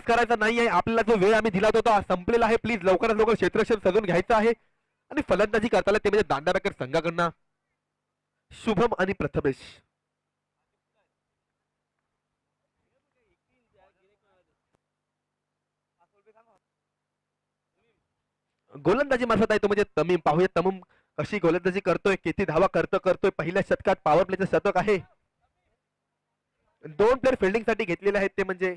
Timepass करायचा नाही आहे. आपल्याला जो वेळ आम्ही दिला होता तो संपलेला आहे. प्लीज लवकरात लवकर क्षेत्ररक्षण सजून घ्यायचं आहे. आणि फलंदाजी करताना ते म्हणजे दांडा बॅकर संघाकडनं शुभम आणि प्रथमेश. गोलंदाजी मार्फत आहे तो म्हणजे तमीम. पाहूया तमीम कशी गोलंदाजी करतोय, किती धावा करतोय. पहिल्या शतकात पॉवर प्लेचं शतक आहे. 2 प्लेयर फिल्डिंग साठी घेतलेले आहेत ते म्हणजे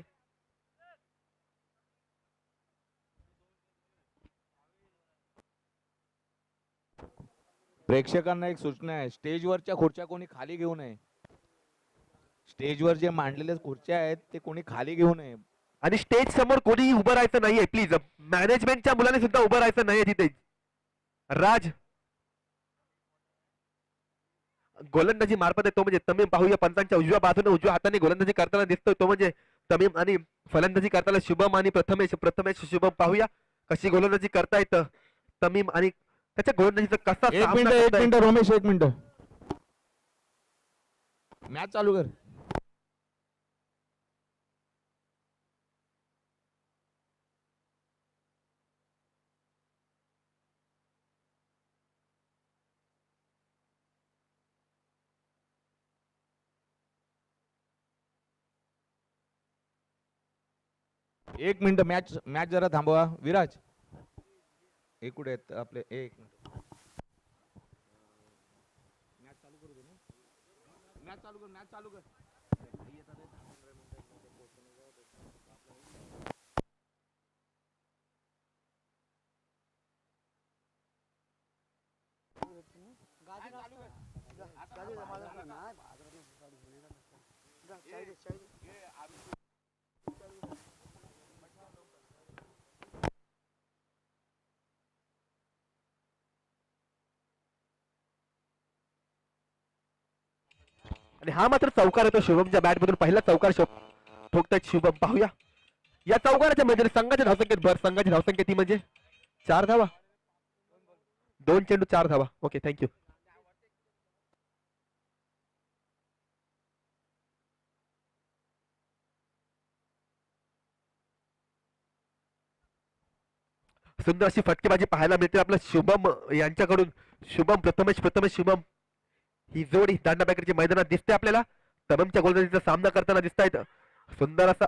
प्रेक्षकांना एक सूचना आहे, स्टेजवरच्या खुर्च्या कोणी खाली घेऊ नये. स्टेजवर जे मांडलेले खुर्च्या आहेत ते कोणी खाली घेऊ नये. आणि स्टेज समोर कोणीही उभं राहायचं नाहीये. प्लीज मॅनेजमेंटच्या मुलांनी सुद्धा उभं राहायचं नाहीये तिथे. राज गोलंदाजी मार्फत आहे तो म्हणजे तमीम. पाहूया पंचांच्या उजव्या बाजूने उजव्या हाताने गोलंदाजी करताना दिसतोय तो म्हणजे तमीम. आणि फलंदाजी करताना शुभम आणि प्रथमेश शुभम. पाहूया कशी गोलंदाजी करतायत तमीम आणि त्याच्या गोलंदाजीचा कसा. एक मिनिट रमेश, एक मिनिट. मॅच चालू कर. एक मिनिट, मॅच जरा थांबवा. विराज एक कुठे आहेत आपले. एक मिनिट, मॅच चालू करू दे ना. मॅच चालू कर. आणि हा मात्र चौकार येतो शुभमच्या बॅट मधून. पहिला चौकार ठोकतायत शुभम. पाहूया या चौकाराच्या मध्ये संघाच्या धावसंख्येत भर. संघाची धावसंख्या ती म्हणजे 4 धावा. 2 चेंडू 4 धावा. Okay, thank you. सुंदर अशी फटकेबाजी पाहायला मिळते आपल्या शुभम यांच्याकडून. प्रथमेश शुभम ही जोडी दांडा बॅकरच्या मैदानात दिसते आपल्याला. तमीमच्या गोलंदाजीचा सामना करताना दिसत आहेत. सुंदर असा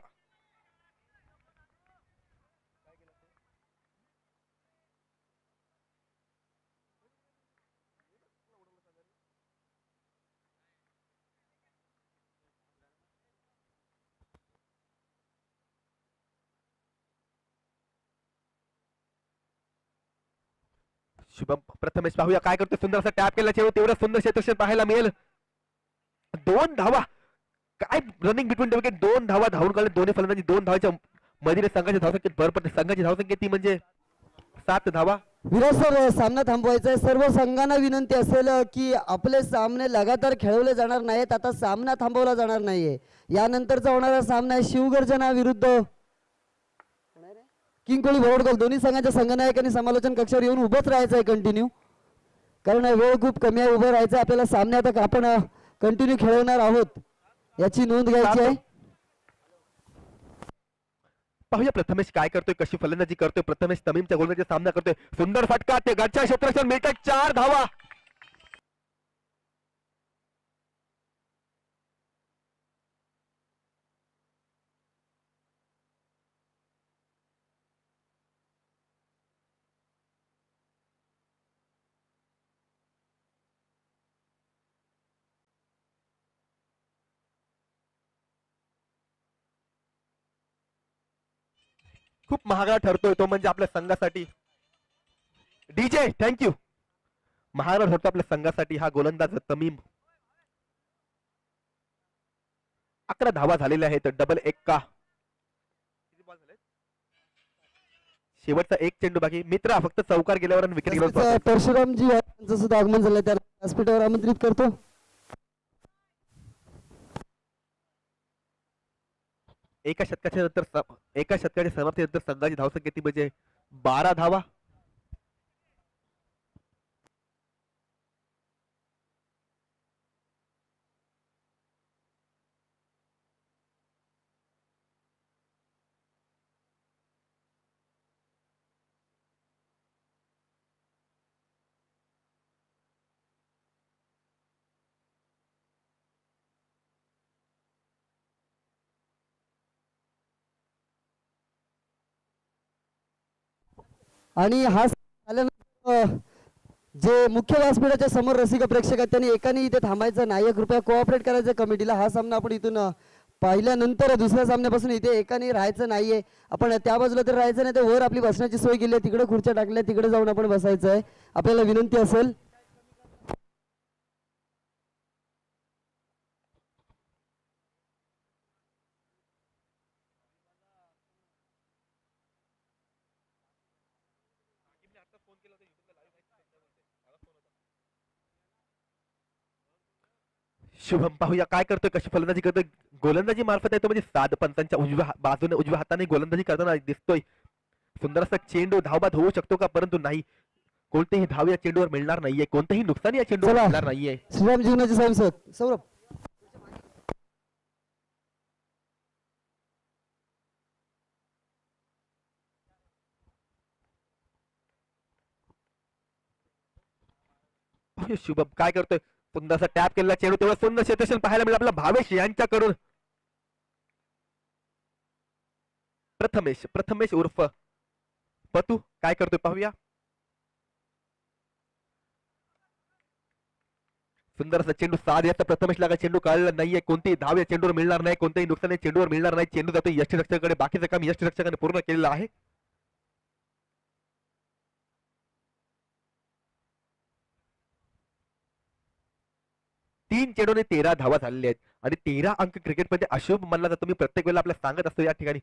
शुभम. प्रथमेश पाहूया काय करतो. सुंदर असा टॅप केला चेंडू. तेवढं सुंदर क्षेत्ररक्षण पाहायला मिळेल. 2 धावा. काय रनिंग बिटवीन द विकेट. 2 धावा धावून काढले दोन्ही फलंदाजी. 2 धावाच्या मध्ये संघाच्या धावसंख्येत भर पडते. संघाची धावसंख्या ती म्हणजे 7 धावा. विराज सर, सामना थांबवायचा आहे. सर्व संघांना विनंती असेल की आपले सामने लगातार खेळवले जाणार नाहीत. आता सामना थांबवला जाणार नाहीये. यानंतरचा होणारा सामना आहे शिवगर्जना विरुद्ध किंगकोळी भोवडकल. दोन्ही संघाच्या संघनायकांनी समालोचन कक्षावर येऊन उभंच राहायचं आहे कंटिन्यू, कारण वेळ खूप कमी आहे. उभं राहायचं आपल्याला. सामन्यात आपण कंटिन्यू खेळवणार आहोत याची नोंद घ्यायची आहे. पाहूया प्रथमेश काय करतोय, कशी फलंदाजी करतोय. प्रथमेश तमीमच्या गोलंदाजीचा सामना करतोय. सुंदर फटका. ते गच्च्या क्षेत्ररक्षण मिळतात. 4 धावा. खूप महागडा ठरतोय तो म्हणजे आपल्या संघासाठी. DJ thank you. महागडा ठरतो आपल्या संघासाठी हा गोलंदाज तमीम. 11 धावा झालेल्या आहेत. डबल 1 का. शेवटचा 1 चेंडू बाकी. मित्रा फक्त चौकार गेल्यावर विकेट. परशुरामजी यांचं सुद्धा आगमन झालंय, त्याला व्यासपीठावर आमंत्रित करतो. एका शतकाच्या समाप्तीनंतर संघाची धावसंख्या ती म्हणजे 12 धावा. आणि हा झाल्यानंतर जे मुख्य व्यासपीठाच्या समोर रसिक प्रेक्षक आहेत त्यांनी एकाने इथे थांबायचं नाही, कृपया कोऑपरेट करायचं कमिटीला. हा सामना आपण इथून पाहिल्यानंतर दुसऱ्या सामन्यापासून इथे एकाने राहायचं नाहीये. आपण त्या बाजूला तर राहायचं नाही, तर वर आपली बसण्याची सोय केली आहे, तिकडे खुर्च्या टाकल्या, तिकडे जाऊन आपण बसायचं आहे. आपल्याला विनंती असेल. शुभम पाहूया काय करतोय, कशी फलंदाजी करतोय. गोलंदाजी मार्फत आहे तो म्हणजे साध पंचांच्या उजव्या बाजूने उजव्या हाताने गोलंदाजी करताना दिसतोय. सुंदर असा चेंडू धावबाद होऊ शकतो का, परंतु नाही. कोणतेही धाव या चेंडूवर मिळणार नाहीये, कोणतेही नुकसान या चेंडूवर चला. मिळणार नाहीये. श्रीराम जीवनाचे स्वयंसेवक सौरभ. पाहूया शुभम काय करतोय. सुंदरसा टॅप केलेला चेंडू, तेवढं सुंदर क्षेत्रक्षण पाहायला मिळेल आपला भावेश यांच्याकडून. प्रथमेश उर्फ पतू काय करतोय पाहूया. सुंदर असा चेंडू साध याचा प्रथमेश लागा चेंडू कळलेला नाहीये, कोणतीही धाव या चेंडूवर मिळणार नाही, कोणतेही नुकसान या चेंडूवर मिळणार नाही. चेंडू जातो यष्टीरक्षकाकडे, बाकीचं काम यष्टीरक्षकाने पूर्ण केलेलं आहे. तीन चेंडूने 13 धावा झालेल्या आहेत आणि 13 अंक क्रिकेटमध्ये अशुभ मानला जातो. मी प्रत्येक वेळेला आपल्याला सांगत असतो या ठिकाणी.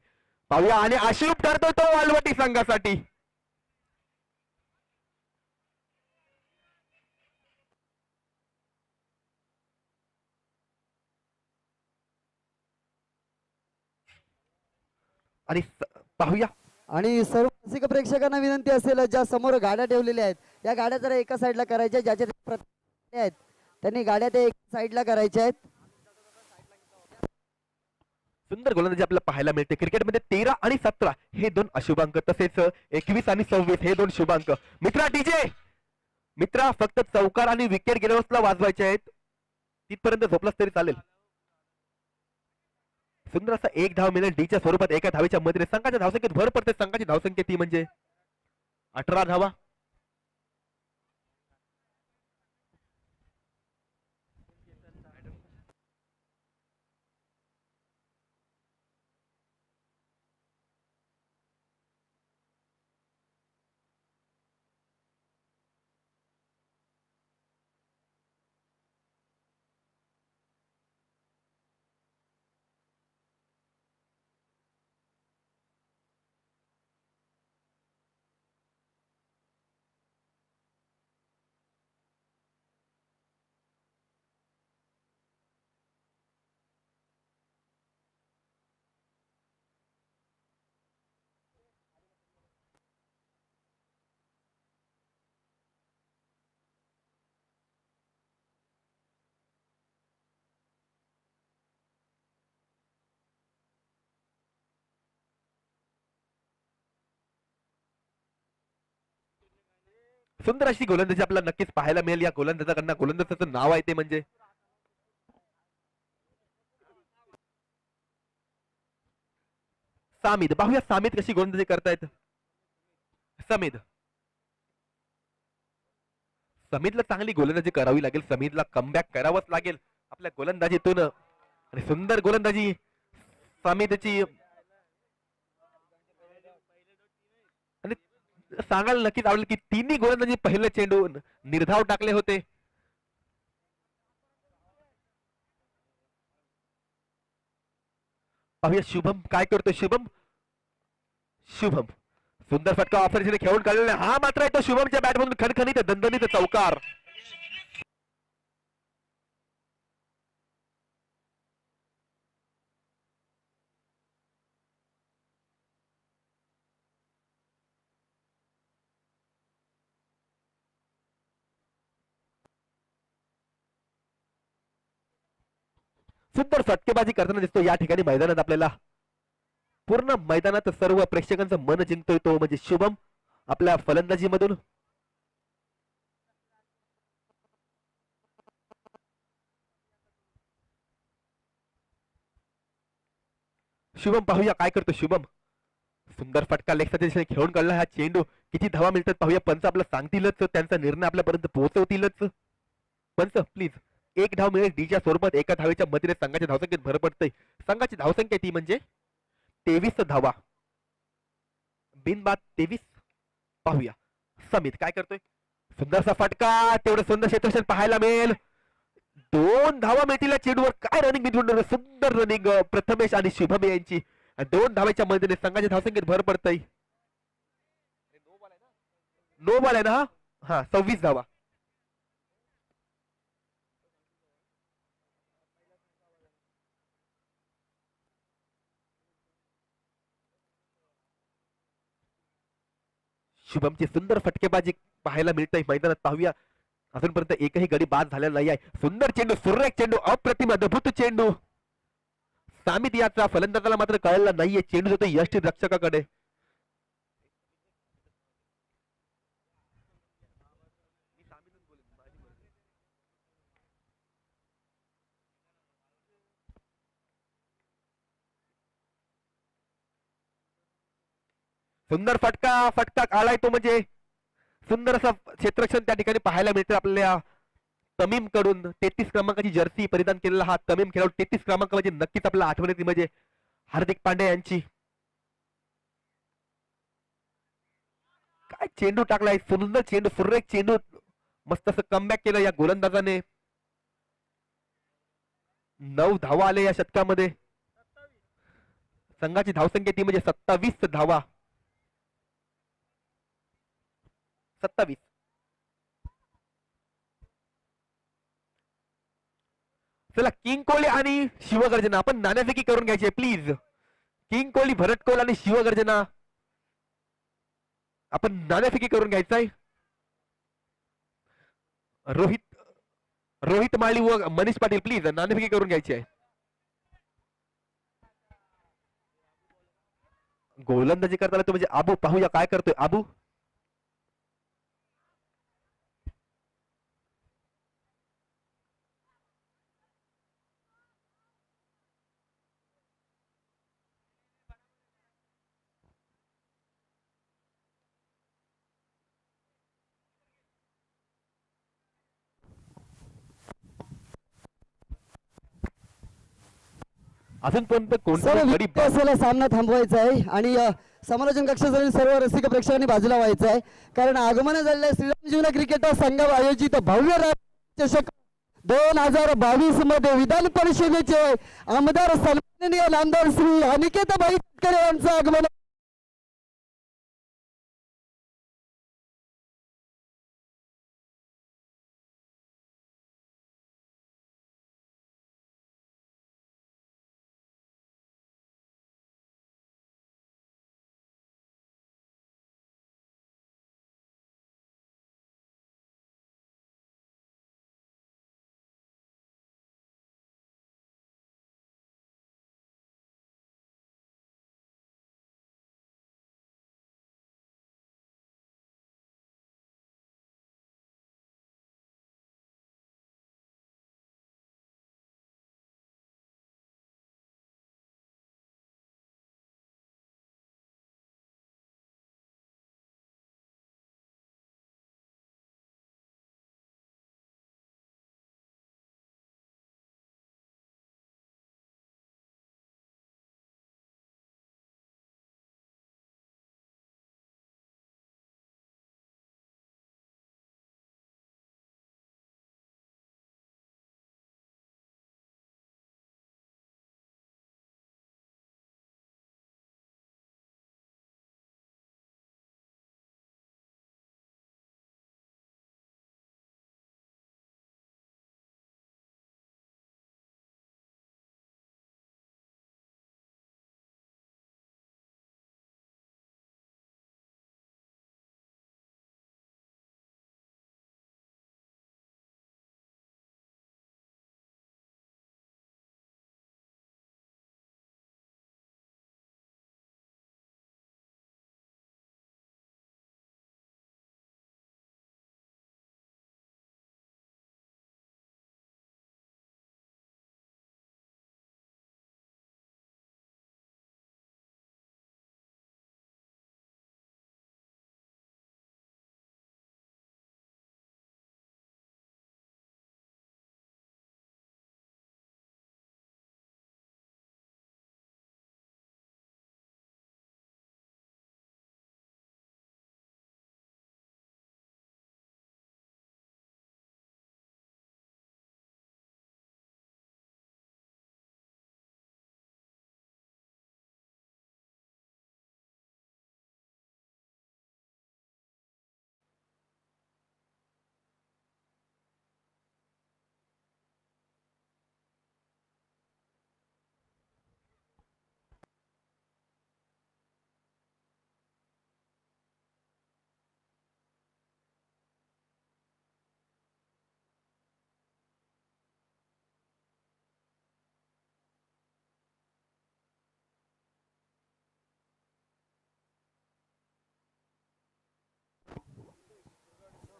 पाहूया आणि अशुभ ठरतो तो वालवटी संघासाठी. आणि पाहूया आणि सर्व रसिक प्रेक्षकांना विनंती असेल, ज्या समोर गाड्या ठेवलेल्या आहेत या गाड्या जरा एका साईडला करायच्या, ज्याच्या आहेत त्यांनी गाड्या त्या एका साईडला करायच्या आहेत. सुंदर गोलंदाजी आपल्याला पाहायला मिळते क्रिकेटमध्ये. 13 आणि 17 हे दोन अशुभांक, तसेच 21 आणि 26 हे दोन शुभांक. मित्रा डीजे मित्रा, फक्त चौकार आणि विकेट गेल्यावरच वाजवायचे आहेत, तिथपर्यंत झोपलास तरी चालेल. सुंदर असा एक धाव मिळेल डीच्या स्वरूपात एका धावेच्या मदतीने. संघाच्या धावसंख्येत भर पडते. संघाची धावसंख्या ती म्हणजे 18 धावा. सुंदर अशी गोलंदाजी आपल्याला नक्कीच पाहायला मिळेल. या गोलंदाजाचं नाव आहे ते म्हणजे सामिद. पाहूया सामिद कशी गोलंदाजी करतायत. समीदला चांगली गोलंदाजी करावी लागेल. समीदला कमबॅक करावंच लागेल आपल्या गोलंदाजीतून. आणि सुंदर गोलंदाजी समीदची. आणि सांगायला नक्कीच आवडेल की तिन्ही गोलंदाजी पहिले चेंडू निर्धाव टाकले होते. पाहूया शुभम काय करतोय. शुभम सुंदर फटका ऑफरने खेळून काढलेला. हा मात्र आहे तो शुभमच्या बॅटमधून खणखणीत दणदणीत चौकार. सुंदर फटकेबाजी करताना दिसतो या ठिकाणी मैदानात आपल्याला. पूर्ण मैदानात सर्व प्रेक्षकांचं मन जिंकतोय तो म्हणजे शुभम आपल्या फलंदाजीमधून. शुभम पाहूया काय करतो शुभम. सुंदर फटका लेगच्या दिशेने खेळून काढला हा चेंडू. किती धावा मिळतात पाहूया. पंच आपला सांगतीलच, त्यांचा निर्णय आपल्यापर्यंत पोहोचवतीलच. पंच प्लीज, एक धाव मिळेल डीच्या स्वरूपात. एका धावेच्या मदतीने संघाच्या धावसंख्येत भर पडते. संघाची धावसंख्या ती म्हणजे 23 धावा. बिनबाद 23. पाहूया समित काय करतोय. सुंदरसा फटका, तेवढं सुंदर क्षेत्रक्षण पाहायला मिळेल. 2 धावा मिळतील या चेंडूवर. काय रनिंग मिळून, सुंदर रनिंग प्रथमेश आणि शुभम यांची. 2 धावेच्या मदतीने संघाच्या धावसंख्येत भर पडतय. नो बॉल आहे ना हा. 26 धावा. शुभमची सुंदर फटकेबाजी पाहायला मिळते मैदानात. पाहूया, अजूनपर्यंत एकही गडी बाद झालेला नाही आहे. सुंदर चेंडू, सुरेख चेंडू, अप्रतिम अद्भुत चेंडू. सामित याचा फलंदाजाला मात्र कळलेला नाहीये. चेंडू जातो यष्टी रक्षकाकडे. सुंदर फटका, फटका आलाय तो म्हणजे सुंदर असं क्षेत्रक्षण त्या ठिकाणी पाहायला मिळते आपल्या तमीम कडून. 33 क्रमांकाची जर्सी परिधान केलेला हा तमीम खेळाडू. 33 क्रमांक म्हणजे नक्कीच आपल्या आठवणीत म्हणजे हार्दिक पांड्या यांची. काय चेंडू टाकलाय, सुंदर चेंडू, सुरेख चेंडू. मस्त असं कमबॅक केलं या गोलंदाजाने. 9 धावा आले या षटकामध्ये. संघाची धावसंख्या ती म्हणजे 27 धावा. 27. चला, किंग कोहली आणि शिवगर्जना आपण नाणेफेकी करून घ्यायची प्लीज. किंग कोहली, भरत कोहली आणि शिवगर्जना आपण नाणेफेकी करून घ्यायचंय. रोहित माळी व मनीष पाटील प्लीज नाणेफेकी करून घ्यायची आहे. गोलंदाजी करताना तो म्हणजे आबू. पाहूया काय करतोय आबू. अजूनपर्यंत सर्व कोणताही गडी विकेट असलेला सामना थांबवायचा आहे आणि समालोचन कक्षातील सर्व रसिक प्रेक्षकांनी बाजूला व्हायचं आहे. कारण आगमन झालेल्या श्रीराम जीवन क्रिकेट संघ आयोजित भव्य चषक 2022 मध्ये विधान परिषदेचे आमदार सन्माननीय नामदार श्री अनिकेतभाई तटकरे यांचं आगमन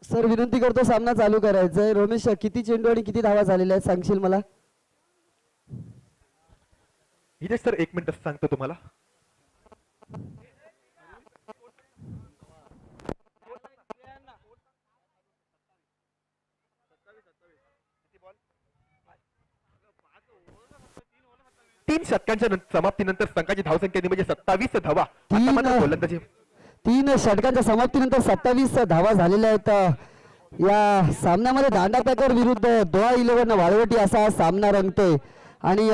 सर विनंती करतो सामना चालू करायचा आहे. रमेश किती चेंडू आणि किती धावा झालेल्या आहेत सांगशील मला? हितेश सर 1 मिनिट सांगतो तुम्हाला. तीन षटकांच्या समाप्तीनंतर संघाची धावसंख्या म्हणजे 27 धावा. आता मात्र गोलंदाजी 3 षटकांच्या समाप्तीनंतर 27 धावा झालेल्या आहेत. या सामन्यामध्ये दांडा पॅकर विरुद्ध दोहा 11 वाळवटी असा हा सामना रंगतोय. आणि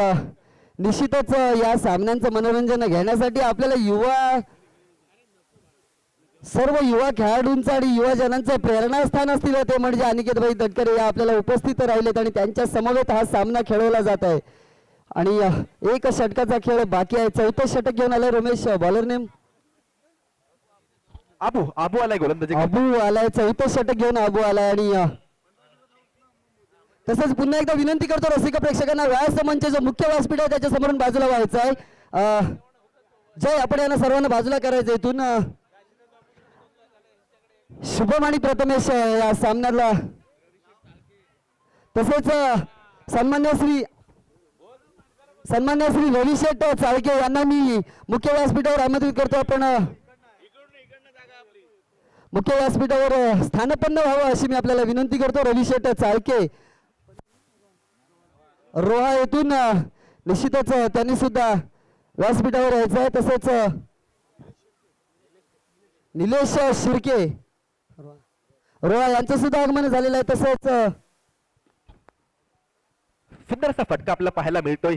निश्चितच या सामन्यांचं मनोरंजन घेण्यासाठी आपल्याला सर्व युवा खेळाडूंचं आणि युवजनांचं प्रेरणास्थान असतील ते म्हणजे अनिकेतभाई तटकरे या आपल्याला उपस्थित राहिलेत आणि त्यांच्या समवेत हा सामना खेळवला जात आहे. आणि 1 षटकाचा खेळ बाकी आहे. 4थं षटक घेऊन आलाय रमेश. बॉलर नेम आबू आलाय गोलंदाजी. आबू आलाय. 4थं षटक घेऊन आबू आलाय. आणि तसंच पुन्हा एकदा विनंती करतो रसिक प्रेक्षकांना व्यास मंच जो मुख्य व्यासपीठ आहे त्याच्या समोरून बाजूला व्हायचं आहे. जय आपण यांना सर्वांना बाजूला करायचं इथून. शुभम आणि प्रथमेश या सामन्याला तसेच सन्मान्य श्री रविशेठ चाळके यांना मी मुख्य व्यासपीठावर आमंत्रित करतो. आपण मुख्य व्यासपीठावर स्थानपन्न व्हावं अशी मी आपल्याला विनंती करतो. रविशेठ चाळके रोहा येथून निश्चितच त्यांनी सुद्धा व्यासपीठावर यायचं आहे. तसेच निलेश शिर्के रोहा यांचं सुद्धा आगमन झालेलं आहे. तसेच सुंदर असा फटका आपल्याला पाहायला मिळतोय.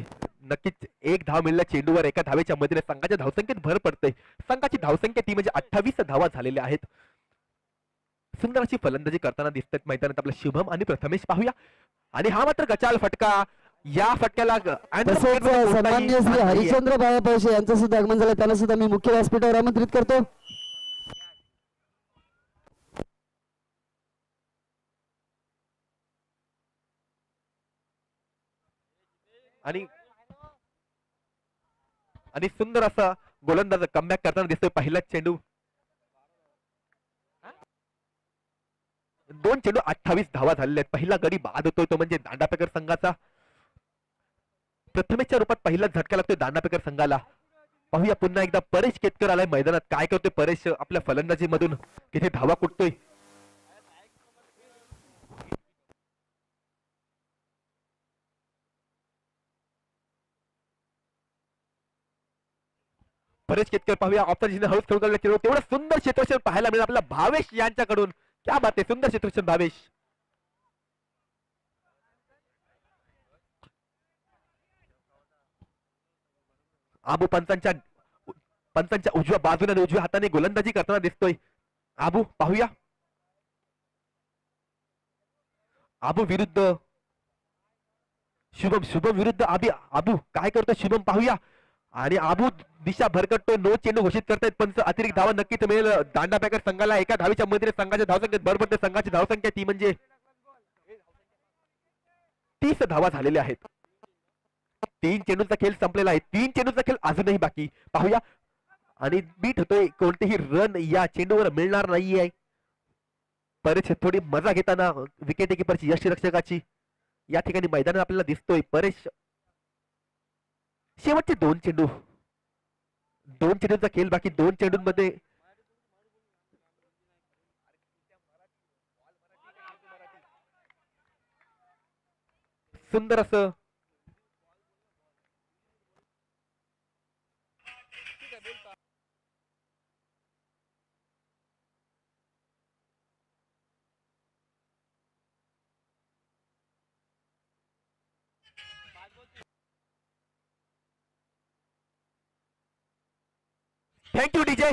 नक्कीच 1 धाव मिळाल्या चेंडूवर. एका धावेच्या मदतीने संघाच्या धावसंख्येत भर पडते. संघाची धावसंख्या ती म्हणजे 28 धावा झालेल्या आहेत. सुंदर अशी फलंदाजी करताना दिसतात मैदानात आपला शुभम आणि प्रथमेश. पाहूया. आणि हा मात्र गचाल फटका. या फटक्याला तसेच सन्मान्य श्री हरिश्चंद्र बाळापावशे यांचं सुद्धा आगमन झालं. त्यांना सुद्धा मी मुख्य व्यासपीठावर आमंत्रित करतो. आणि सुंदर असा गोलंदाज कमबॅक करताना दिसतोय. पहिला चेंडू 2 चेंडू 28 धावा झालेल्या आहेत. पहिला गडी बाद होतोय तो म्हणजे दांडापेकर संघाचा. प्रथमेशच्या रूपात पहिला झटका लागतोय दांडापेकर संघाला. पाहूया पुन्हा एकदा परेश केतकर आलाय मैदानात. काय करतोय परेश आपल्या फलंदाजी मधून? किती धावा कुठतोय? परेश केतकर पाहूया. ऑप्शन हळूच खेळून तेवढं सुंदर क्षेत्ररक्षण पाहायला मिळेल आपल्याला भावेश यांच्याकडून. क्या बात आहे. सुंदर क्षेत्ररक्षण भावेश. आबू पंचांच्या उजव्या बाजूने आणि उजव्या हाताने गोलंदाजी करताना दिसतोय. आबू पाहूया. आबू विरुद्ध शुभम विरुद्ध आबू काय करतोय शुभम? पाहूया. आणि आबू दिशा भरकटतोय. 9 चेंडू घोषित करतायत पंच. अतिरिक्त धावा नक्कीच मिळेल दांडा पॅकर संघाला. एका धावीच्या मदतीने संघाच्या धावसंख्येत भर पडते. संघाची धावसंख्या ती म्हणजे 30 धावा झालेल्या आहेत. 3 चेंडूचा खेळ संपलेला आहे. 3 चेंडूचा खेळ अजूनही बाकी. पाहूया. आणि बीट होतोय. कोणतेही रन या चेंडूवर मिळणार नाहीये. परेश थोडी मजा घेताना विकेट किपरची यष्टीरक्षकाची या ठिकाणी मैदानात आपल्याला दिसतोय. परेश शेवटचे 2 चेंडूचा खेळ बाकी. 2 चेंडूंमध्ये सुंदर असं थँक्यू डीजे.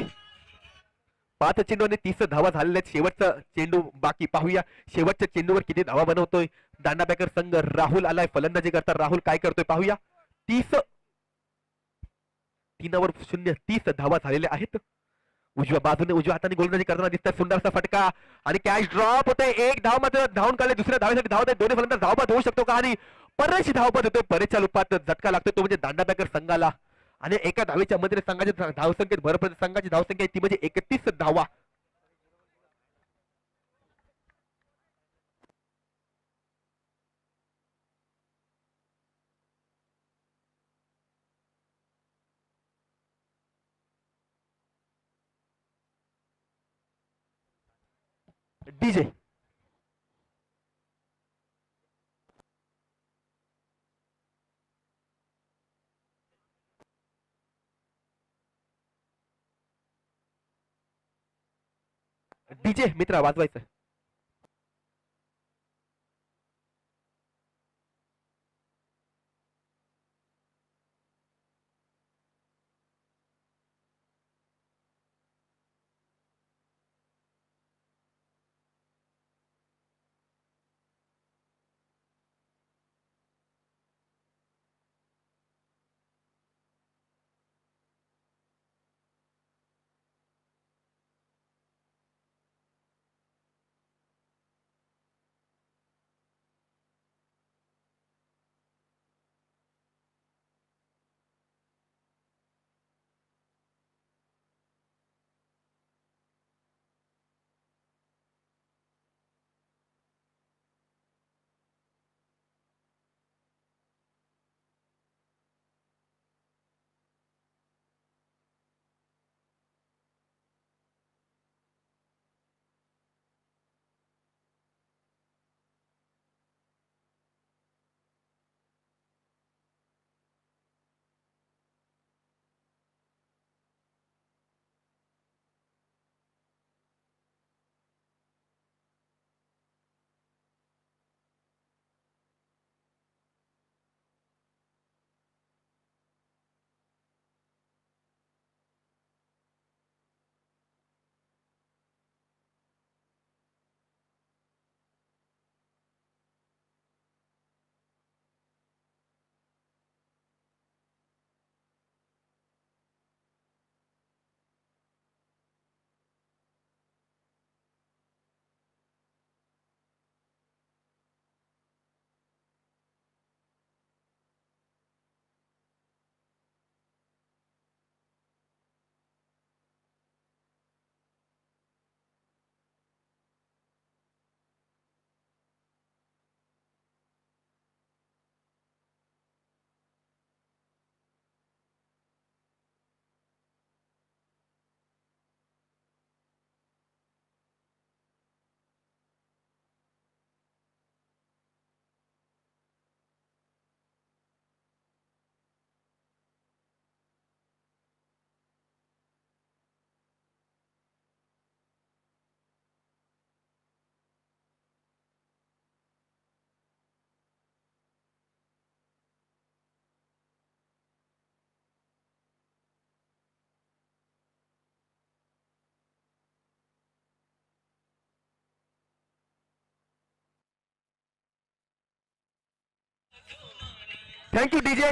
5 चेंडू आणि 30 धावा झालेल्या आहेत. शेवटचा चेंडू बाकी. पाहूया शेवटच्या चेंडूवर किती धावा बनवतोय दांडा पॅकर संघ. राहुल आलाय फलंदाजी करता. राहुल काय करतोय पाहूया. 3 वर 0. 30 धावा झालेल्या आहेत. उजव्या बाजूने उजव्या हाताने गोलंदाजी करताना दिसतात. सुंदर असा फटका आणि कॅच ड्रॉप होते. 1 धाव मात्र धावून काढले. दुसऱ्या धावेसाठी धावत आहे. दोन्ही फलंदाज धावबाद होऊ शकतो का? आणि परेश धावबाद होतोय. परेशच्या रूपात झटका लागतोय तो म्हणजे दांडा पॅकर संघाला. आणि एका धावेच्या मध्ये संघाच्या धावसंख्येत भर पडते. संघाची धावसंख्या ती म्हणजे 31 धावा. डीजे डीजे मित्रा वाजवायचं. Thank you DJ.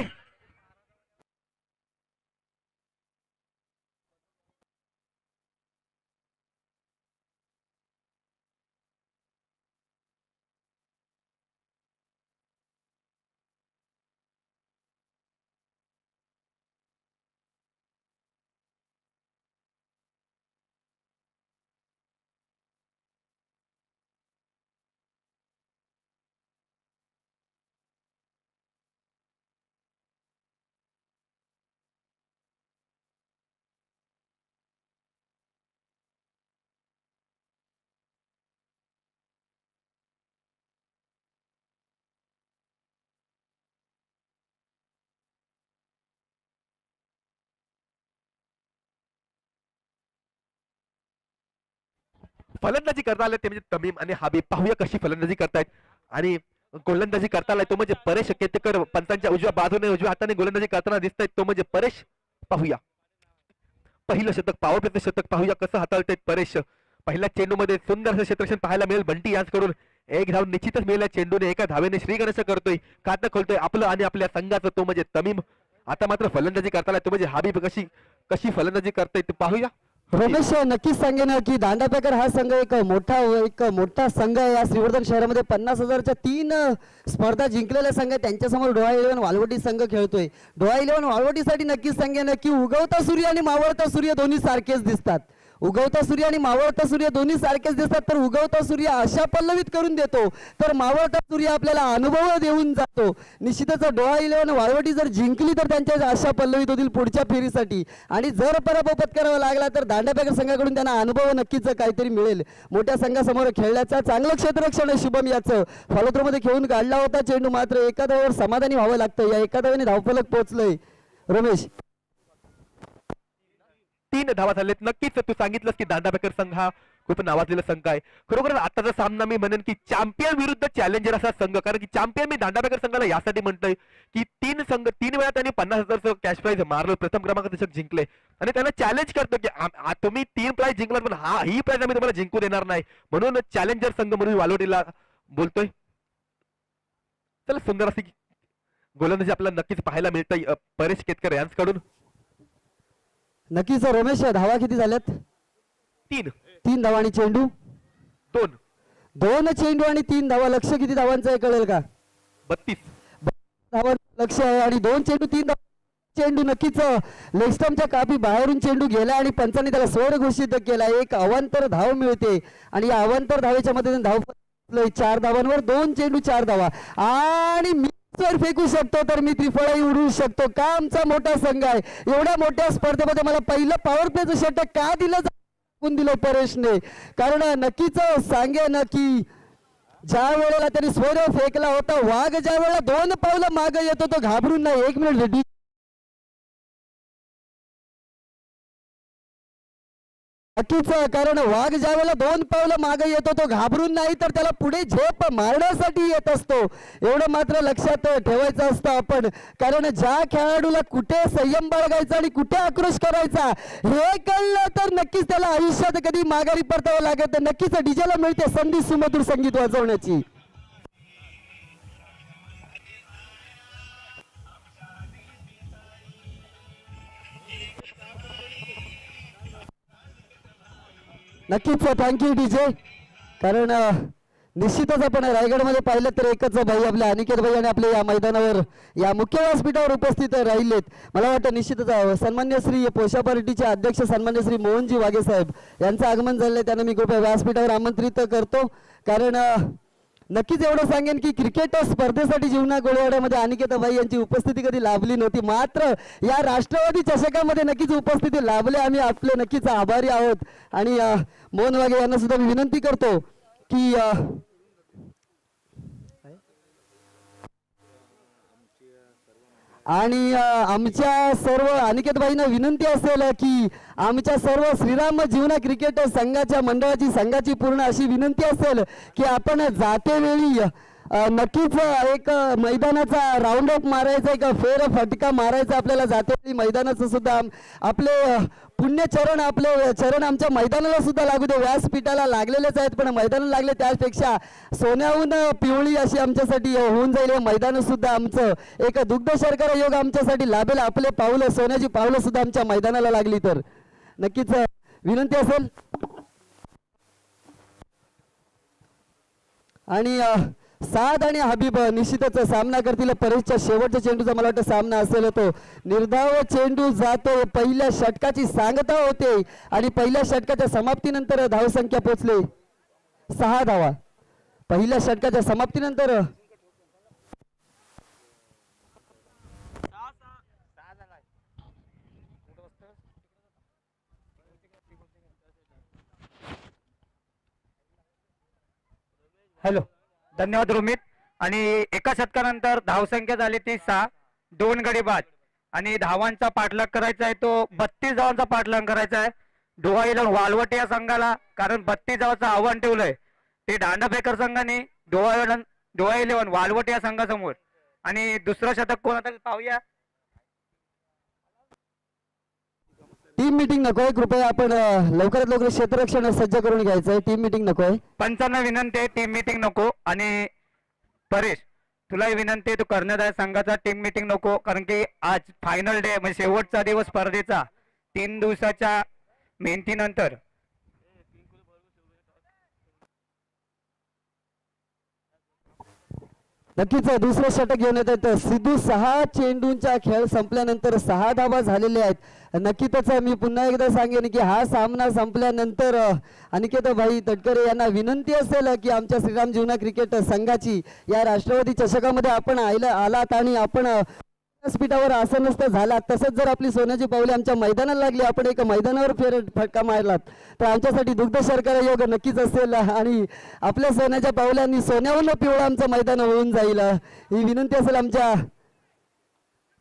फलंदाजी करता आले ते म्हणजे तमीम आणि हबीब. पाहूया कशी फलंदाजी करतायत. आणि गोलंदाजी करता आलाय तो म्हणजे परेश केतकर. पंचांच्या उजव्या बाजूने उजव्या हाताने गोलंदाजी करताना दिसतायत तो म्हणजे परेश. पाहूया पहिलं शतक, पॉवर प्लेचं शतक पाहूया कसं हाताळतायत परेश. पहिल्या चेंडूमध्ये सुंदर असं क्षेत्ररक्षण पाहायला मिळेल बंटी यांच्याकडून. एक धाव निश्चितच मिळेल चेंडूने. एका धावेने श्रीगणेश करतोय, खातं खोलतोय आपलं आणि आपल्या संघाचं तो म्हणजे तमीम. आता मात्र फलंदाजी करताना तो म्हणजे हबीब. कशी कशी फलंदाजी करताय ते पाहूया. रमेश नक्कीच सांगेन की दांडापेकर हा संघ एक मोठा संघ आहे. या श्रीवर्धन शहरामध्ये 50,000च्या 3 स्पर्धा जिंकलेला संघ आहे. त्यांच्यासमोर डोळा 11 वालवटी संघ खेळतोय. डोळा 11 वालवटीसाठी नक्कीच सांगेन की उगवता सूर्य आणि मावळता सूर्य दोन्ही सारखेच दिसतात. उगवता सूर्य आणि मावळता सूर्य दोन्ही सारखेच दिसतात, तर उगवता सूर्य अशा पल्लवित करून देतो, तर मावळता सूर्य आपल्याला अनुभव देऊन जातो. निश्चितच डोळा 11 वाळवटी जर जिंकली तर त्यांच्या आशा पल्लवित होतील पुढच्या फेरीसाठी, आणि जर पराभव पत्करावा लागला तर दांडापॅकर संघाकडून त्यांना अनुभव नक्कीच काहीतरी मिळेल. मोठ्या संघासमोर खेळण्याचा चांगलं क्षेत्ररक्षण आहे शुभम याचं. फॉलोथ्रो मध्ये खेळून काढला होता चेंडू, मात्र एका धावावर समाधानी व्हावं लागतं. या एका धावाने धावफलक पोहोचलंय रमेश. 3 धावा झालेत. नक्कीच तू सांगितलंस की दांडापॅकर संघ हा खूप नावाजलेला संघ आहे. खरोखर आताचा सामना मी म्हणेन की चॅम्पियन विरुद्ध चॅलेंजर असा संघ, कारण की चॅम्पियन मी दांडापॅकर संघाला यासाठी म्हणतोय की 3 वेळा त्यांनी 50,000चं कॅश प्राइज मारलं, प्रथम क्रमांक चषक जिंकले, आणि त्यांना चॅलेंज करतो की तुम्ही 3 प्राइज जिंकलात पण ही प्राइज आम्ही तुम्हाला जिंकू देणार नाही, म्हणून चॅलेंजर संघ म्हणून वालोडीला बोलतोय. चला, सुंदर अशी गोलंदाजी आपल्याला नक्कीच पाहायला मिळतंय परेश केतकर यांच्याकडून. नक्कीच रमेश, धावा किती झाल्यात? 3 धावा आणि चेंडू 2 चेंडू आणि 3 धावा. लक्ष किती धावांचं आहे कळेल का? 32 धावा लक्ष आहे, आणि 2 चेंडू 3 धावा. चेंडू नक्कीच लेग स्टंपच्या कापी बाहेरून चेंडू गेला आणि पंचांनी त्याला स्वर घोषित केला. एक अवांतर धाव मिळते आणि या अवांतर धावेच्या मदतीने धाव 4 धावांवर 2 चेंडू 4 धावा, आणि मी वर फेकू शकतो तर मी त्रिफळाही उडवू शकतो. का आमचा मोठा संघ आहे. एवढ्या मोठ्या स्पर्धेमध्ये मला पहिलं पॉवर प्लेचं षटक का दिलं परेशने? कारण नक्कीच सांगेन की ज्या वेळेला त्यांनी स्वर फेकला होता, वाघ ज्या वेळेला 2 पावलं मागे येतो तो घाबरून नाही. 1 मिनिट रेडी. नक्कीच, कारण वाघ ज्या वेळेला 2 पावलं मागे येतो तो घाबरून नाही, तर त्याला पुढे झेप मारण्यासाठी येत असतो. एवढं मात्र लक्षात ठेवायचं असतं आपण, कारण ज्या खेळाडूला कुठे संयम बाळगायचा आणि कुठे आक्रोश करायचा हे कळलं तर नक्कीच त्याला आयुष्यात कधी माघारी परतावं लागत. नक्कीच डीजेला मिळते संधी सुमधुर संगीत वाजवण्याची. नक्कीच थँक्यू डीजे. कारण निश्चितच आपण रायगडमध्ये पाहिलं तर एकच भाई आपले अनिकेत भाई आणि आपले या मैदानावर या मुख्य व्यासपीठावर उपस्थित राहिलेत. मला वाटतं निश्चितच सन्मान्य श्री पोषा पार्टीचे अध्यक्ष सन्मान्य श्री मोहनजी वाघे साहेब यांचं आगमन झालंय, त्यांना मी कृपया व्यासपीठावर आमंत्रित करतो. कारण नक्कीच एवढं सांगेन की क्रिकेट स्पर्धेसाठी जीवना गोळवाड्यामध्ये अनिकेत भाई यांची उपस्थिती कधी लाभली नव्हती, मात्र या राष्ट्रवादी चषकामध्ये नक्कीच उपस्थिती लाभले. आम्ही आपले नक्कीच आभारी आहोत. आणि मोहन वाघे यांना सुद्धा मी विनंती करतो की आणि आमच्या सर्व अनिकेत भाईंना विनंती असेल की आमच्या सर्व श्रीराम जीवना क्रिकेट संघाच्या मंडळाची संघाची पूर्ण अशी विनंती असेल की आपण जातेवेळी नक्कीच एक मैदानाचा राऊंड अप मारायचा, एक फेर फटका मारायचा आपल्याला जातेवेळी. मैदानाचं सुद्धा आपले पुण्यचरण आपले चरण आमच्या मैदानाला सुद्धा लागू दे. व्यासपीठाला लागलेलेच आहेत पण मैदानाला लागले त्यापेक्षा सोन्याहून पिवळी अशी आमच्यासाठी होऊन जाईल. हे मैदान सुद्धा आमचं एक दुग्ध शर्करा योग आमच्यासाठी लाभेल. आपले पावलं सोन्याची पावलं सुद्धा आमच्या मैदानाला लागली तर नक्कीच विनंती असेल. आणि साद आणि हबीब निश्चितच सामना करतील. परेशच्या शेवटच्या चेंडूचा मला वाटतं सामना असेल तो. निर्धाव चेंडू जातो. पहिल्या षटकाची सांगता होते आणि पहिल्या षटकाच्या समाप्तीनंतर धावसंख्या पोहोचले 6 धावा. पहिल्या षटकाच्या समाप्तीनंतर हॅलो, धन्यवाद रोमित. आणि एका षटकानंतर धावसंख्या झाली ती 6, 2 गडी बाद आणि धावांचा पाठलाग करायचा आहे तो 32 धावांचा पाठलाग करायचा आहे डोहा इलेव्हन वालवट या संघाला. कारण 32 धावाचं आव्हान ठेवलंय ते दांडापॅकर संघाने डोहा इलेव्हन वालवट या संघासमोर. आणि दुसरं शतक कोणाचं पाहूया. टीम मीटिंग नकोय, कृपया आपण लवकरात लवकर क्षेत्ररक्षण सज्ज करून घ्यायचंय. टीम मीटिंग नकोय. पंचांना विनंती आहे टीम मीटिंग नको. आणि परेश तुलाही विनंती आहे तू करण्यात आहे संघाचा टीम मीटिंग नको, कारण की आज फायनल डे म्हणजे शेवटचा दिवस स्पर्धेचा 3 दिवसाच्या मेहनतीनंतर नक्कीच दुसरं षटक घेऊन येत आहेत सिद्धू. 6 चेंडूंच्या खेळ संपल्यानंतर 6 धावा झालेल्या आहेत. नक्कीच मी पुन्हा एकदा सांगेन की हा सामना संपल्यानंतर अनिकेत भाई तटकरे यांना विनंती असेल की आमच्या श्रीराम जीवना क्रिकेट संघाची या राष्ट्रवादी चषकामध्ये आपण आलात आणि आपण व्यासपीठावर आसनस्थ झालात. तसंच जर आपली सोन्याची पावले आमच्या मैदानाला लागली, आपण एक मैदानावर फटका मारलात, तर आमच्यासाठी दुग्ध शर्करा योग नक्कीच असेल आणि आपल्या सोन्याच्या पावलांनी सोन्याहून पिवळं आमचं मैदान होऊन जाईल. ही विनंती असेल आमच्या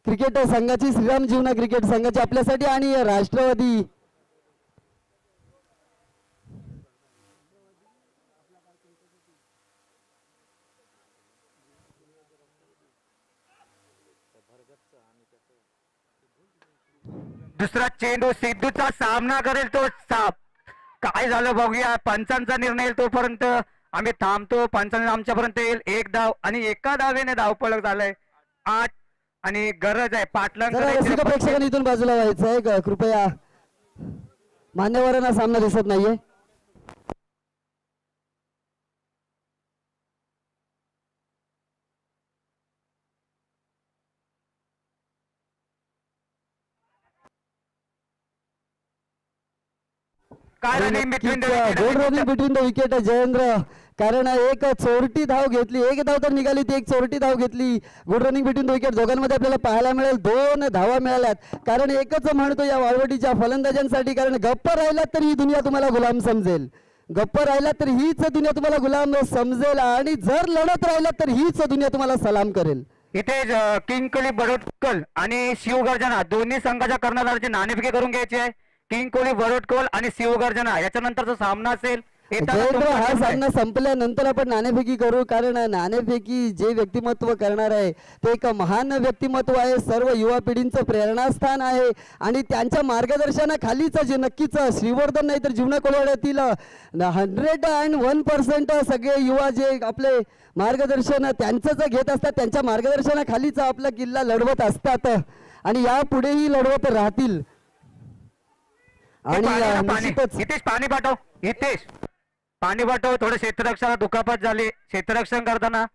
क्रिकेट संघाची, श्रीराम जीवना क्रिकेट संघाची आपल्यासाठी आणि राष्ट्रवादी दुसरा चेंडू सिद्धूचा सामना करेल तो साप. काय झालं बघूया. पंचांचा निर्णय येईल तोपर्यंत आम्ही थांबतो. पंचांचा आमच्यापर्यंत येईल. 1 धाव आणि एका धावेने धावपळक झालंय 8 आणि गरज आहे पाटलांना जरा रसिक प्रेक्षकांनी इथून बाजूला व्हायचं आहे कृपया. मान्यवरांना सामना दिसत नाहीये. काय running between good running between the wicket Jayendra. कारण एक चोरटी धाव घेतली, एक धाव तर निघाली ती, एक चोरटी धाव घेतली. Good running between the wicket दोघांमध्ये आपल्याला पाहायला मिळेल. 2 धावा मिळाल्यात. कारण एकच म्हणतो या वाळवटीच्या फलंदाजांसाठी, कारण गप्प राहिलात तर ही दुनिया तुम्हाला गुलाम समजेल. गप्प राहिलात तर हीच दुनिया तुम्हाला गुलाम समजेल आणि जर लढत राहिलात तर हीच दुनिया तुम्हाला सलाम करेल. इथे किंग कोहली बरोटकल आणि शिवगर्जना दोन्ही संघाच्या कर्णधाराची नाणेफेकी करून घ्यायची आहे. किंग कोहली बरोटकल आणि शिवगर्जना याच्यानंतरचा सामना असेल. जयेंद्र हा सामना संपल्यानंतर आपण नाणेफेकी करू, कारण नाणेफेकी जे व्यक्तिमत्व करणार आहे ते एक महान व्यक्तिमत्व आहे. सर्व युवा पिढींचं प्रेरणास्थान आहे आणि त्यांच्या मार्गदर्शनाखालीच जे नक्कीच श्रीवर्धन नाही तर जीवना कोल्हाड्यातील 101% सगळे युवा जे आपले मार्गदर्शन त्यांचं जे घेत असतात, त्यांच्या मार्गदर्शनाखालीच आपला किल्ला लढवत असतात आणि यापुढेही लढवत राहतील. आणि निश्चितच हितेश पाणी पाठव. हितेश पाणी पाठव. थोडं क्षेत्ररक्षणाला दुखापत झाली क्षेत्ररक्षण करताना.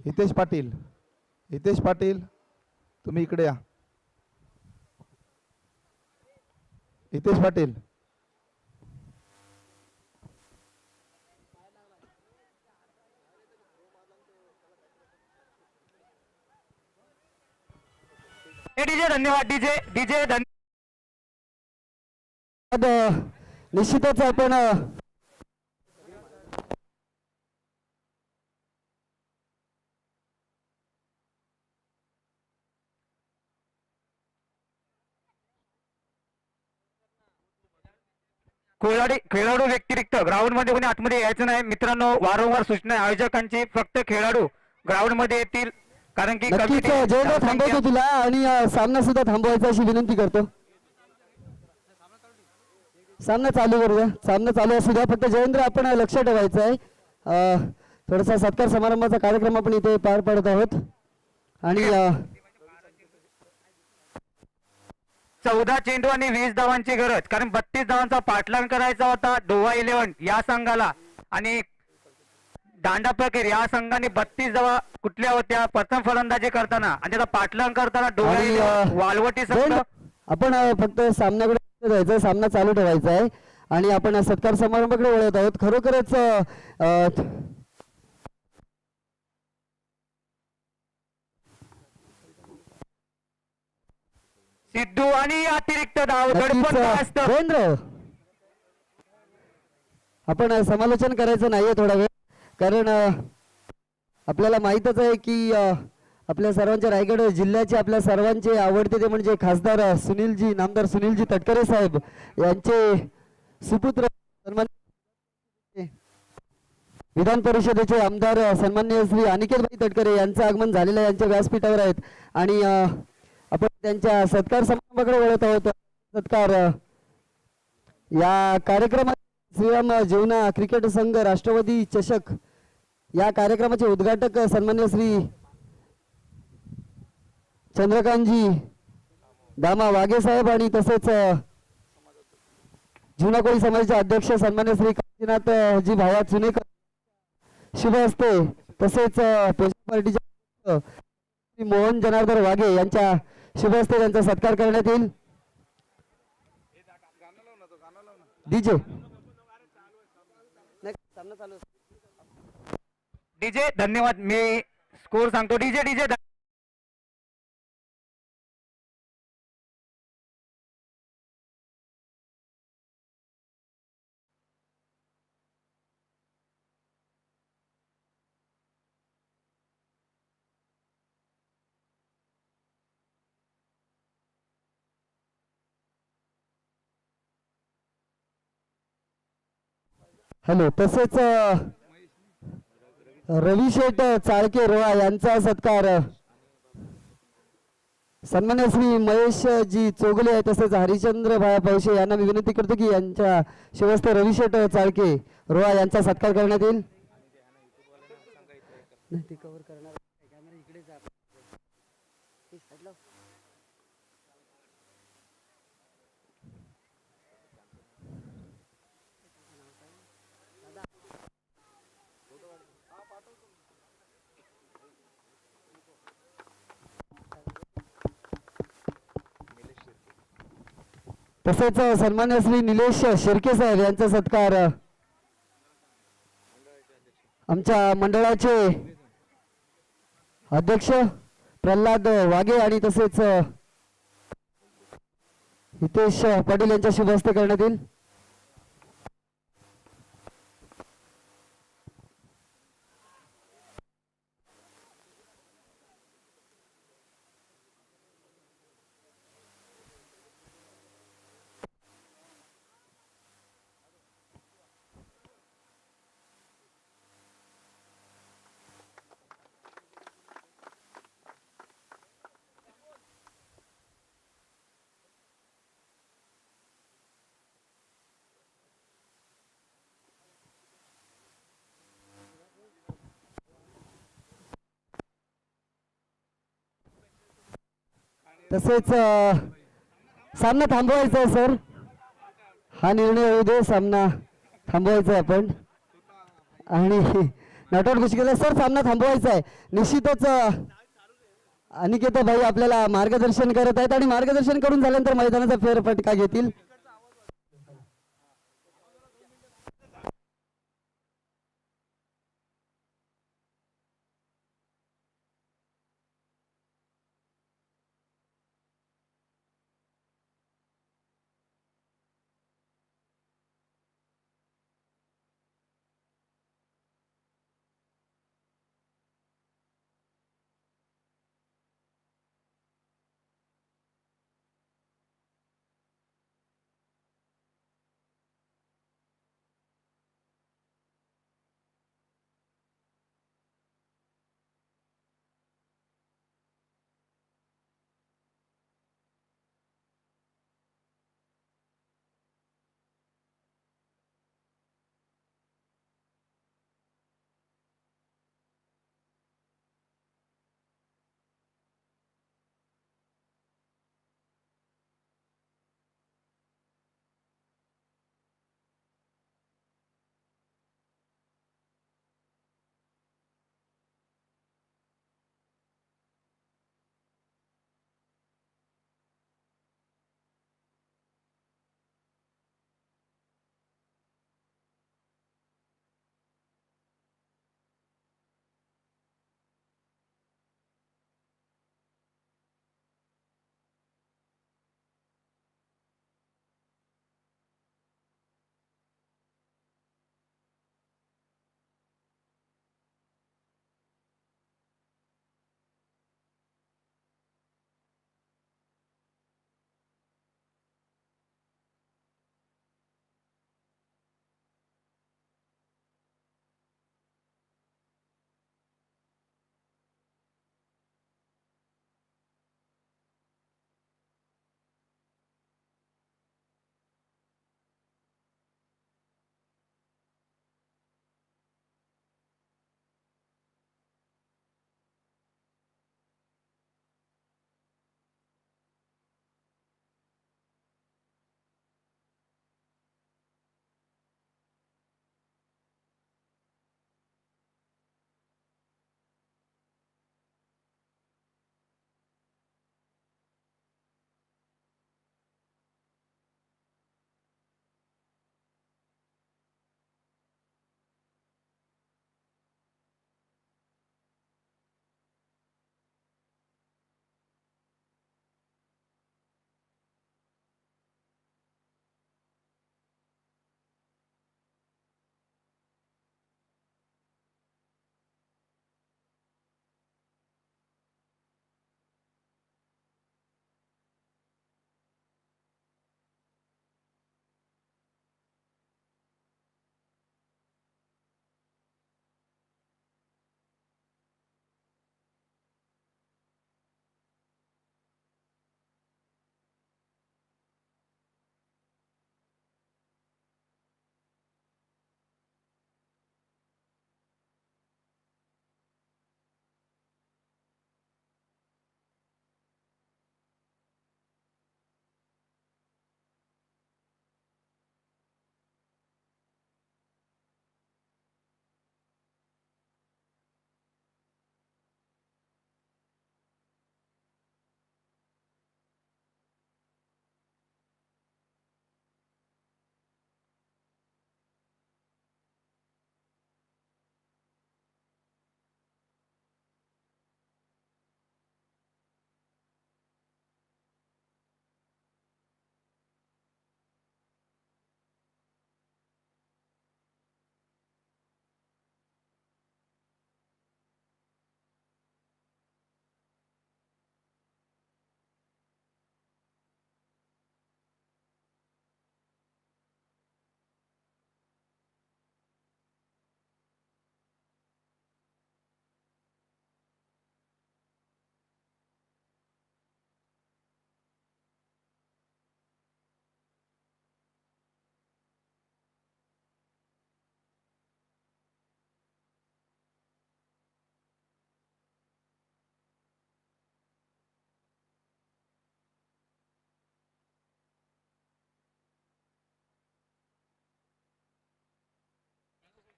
हितेश पाटील, हितेश पाटील तुम्ही इकडे या. हितेश पाटील डीजे धन्यवाद. डीजे डीजे निश्चितच आपण खेळाडू व्यतिरिक्त ग्राउंड मध्ये कोणी आतमध्ये यायचं नाही मित्रांनो. वारंवार सूचना आयोजकांची. फक्त खेळाडू ग्राउंड मध्ये येतील कारण की नक्कीच जयेंद्र थांबवतो तुला आणि सामना सुद्धा थांबवायचा अशी विनंती करतो. सामना चालू करूया. सामना चालू असू द्या. फक्त जयेंद्र आपण लक्ष ठेवायचं आहे. थोडासा सत्कार समारंभाचा कार्यक्रम आपण इथे पार पाडत आहोत आणि 14 चेंडू आणि 20 धावांची गरज. कारण 32 धावांचा पाठलाग करायचा होता डोवा 11 या संघाला आणि दांडा प्रकेर या संघाने 32 धावा कुठल्या होत्या प्रथम फलंदाजी करताना आणि त्याचा पाठलाग करताना डोवा 11 वालवटी संघ. आपण फक्त सामन्याकडे जायचं, सामना चालू ठेवायचा आहे आणि आपण सत्कार समारंभाकडे वळत आहोत. खरोखरच सिद्धू आणि अतिरिक्त धाव दडपण असतं. जयेंद्र आपण समालोचन करायचं नाहीये थोडा वेळ, कारण आपल्याला माहीतच आहे की आपल्या सर्वांच्या रायगड जिल्ह्याचे आपल्या सर्वांचे आवडते ते म्हणजे खासदार सुनीलजी नामदार सुनीलजी तटकरे साहेब यांचे सुपुत्र सन्माननीय विधान परिषदेचे आमदार सन्माननीय श्री अनिकेत भाई तटकरे यांचं आगमन झालेलं आहे. यांच्या व्यासपीठावर आहेत आणि आपण त्यांच्या सत्कार समारंभाकडे वळत आहोत. सत्कार या कार्यक्रमात श्रीराम जीवना क्रिकेट संघ राष्ट्रवादी चषक या कार्यक्रमाचे उद्घाटक सन्मान्य श्री चंद्रकांतजी दामा वाघे साहेब आणि तसेच जुना कोळी समाजाचे अध्यक्ष सन्मान्य श्री काशीनाथ जी भाया चुनेकर शुभ हस्ते तसेच पोस्ट पार्टीचे श्री मोहन जनार्दन वाघे यांच्या शुभ हस्ते त्यांचा सत्कार करण्यात येईल. डीजे डीजे धन्यवाद. मी स्कोर सांगतो. DJ DJ hello. तसेच रवी शेठ चाळके रोहा यांचा सत्कार सन्मान्य श्री महेश जी चोगले आहे तसेच हरिचंद्र भाया पौशे यांना मी विनंती करतो की यांच्या शिवस्ते रवी शेठ चाळके रोहा यांचा सत्कार करण्यात येईल. तसेच सन्मान्य श्री निलेश शिर्के साहेब यांचा सत्कार आमच्या मंडळाचे अध्यक्ष प्रल्हाद वाघे आणि तसेच हितेश पाटील यांच्या शुभ हस्ते करण्यात येईल. तसेच सामना थांबवायचा आहे सर. हा निर्णय होऊ दे. सामना थांबवायचा आहे आपण आणि नॉटआउट घोषित केला सर. सामना थांबवायचा आहे निश्चितच. अनिकेत भाई आपल्याला मार्गदर्शन करत आहेत आणि मार्गदर्शन करून झाल्यानंतर मैदानाचा फेरफटका घेतील.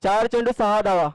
4 चेंडू 6 धावा.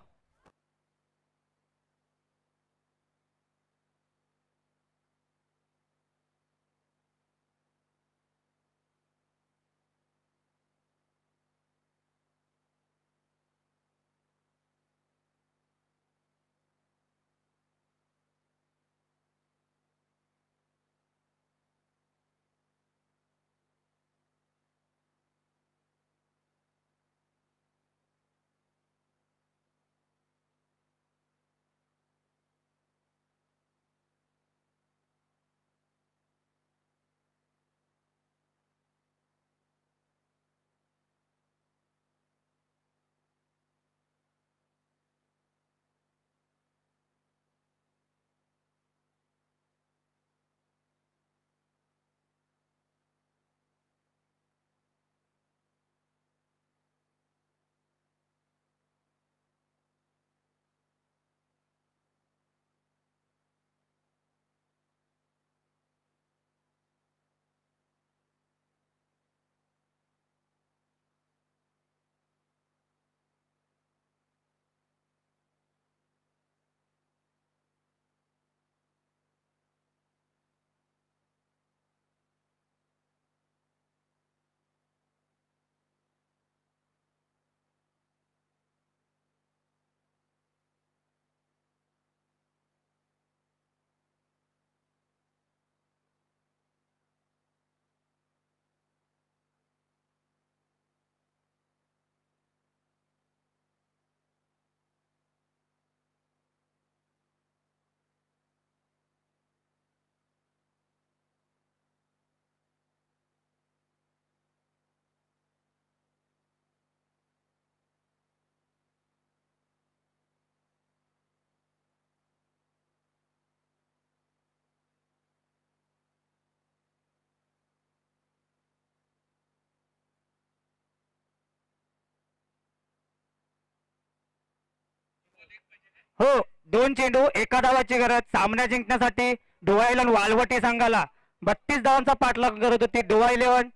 हो, 2 चेंडू 1 धावाची गरज. सामना जिंकण्यासाठी डोवा 11 वालवटी संघाला 32 धावांचा पाठलाग करत होती. डोवा 11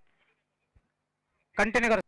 कंटिन्यू करत.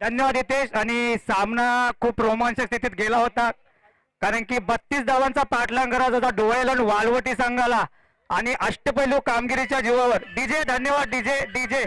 धन्यवाद हितेश. आणि सामना खूप रोमांचक स्थितीत गेला होता, कारण की 32 धावांचा पाठलाग करत होता डोवा 11 वालवटी संघाला आणि अष्टपैलू कामगिरीच्या जीवावर. डीजे धन्यवाद. DJ DJ